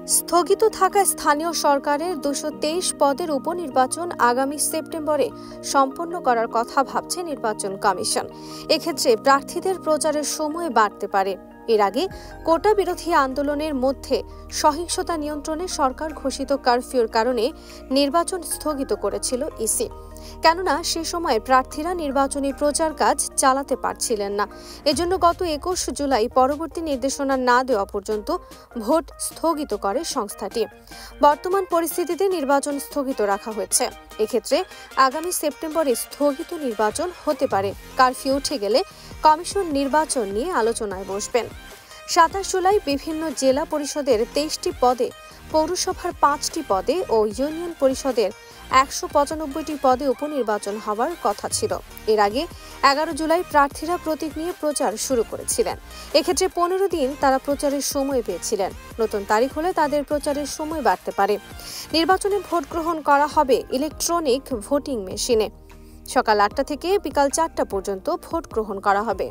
স্থগিত থাকা স্থানীয় সরকারের ২২৩ পদের উপনির্বাচন আগামী সেপ্টেম্বরে সম্পন্ন করার কথা ভাবছে নির্বাচন কমিশন। এক্ষেত্রে প্রার্থীদের প্রচারের সময় বাড়তে পারে। এর আগে কোটা বিরোধী আন্দোলনের মধ্যে সহিংসতা নিয়ন্ত্রণে সরকার ঘোষিত কারফিউর কারণে নির্বাচন স্থগিত করেছিল ইসি। কেননা সে সময় প্রার্থীরা নির্বাচনী প্রচার কাজ চালাতে পারছিলেন না। এজন্য গত ২১ জুলাই পরবর্তী নির্দেশনা না দেওয়া পর্যন্ত ভোট স্থগিত করে সংস্থাটি। বর্তমান পরিস্থিতিতে নির্বাচন স্থগিত রাখা হয়েছে। এক্ষেত্রে আগামী সেপ্টেম্বরে স্থগিত নির্বাচন হতে পারে। কারফিউ উঠে গেলে কমিশন নির্বাচন নিয়ে আলোচনায় বসবেন। ২৭ জুলাই বিভিন্ন জেলা পরিষদের ২৩টি পদে, পৌরসভার ৫টি পদে ও ইউনিয়ন পরিষদের ১৯৫টি পদে উপনির্বাচন হওয়ার কথা ছিল। এর আগে ১১ জুলাই প্রার্থীরা প্রতীক নিয়ে প্রচার শুরু করেছিলেন। এক্ষেত্রে ১৫ দিন তারা প্রচারের সময় পেয়েছিলেন। নতুন তারিখ হলে তাদের প্রচারের সময় বাড়তে পারে। নির্বাচনে ভোট গ্রহণ করা হবে ইলেকট্রনিক ভোটিং মেশিনে। সকাল ৮টা থেকে বিকাল ৪টা পর্যন্ত ভোট গ্রহণ করা হবে।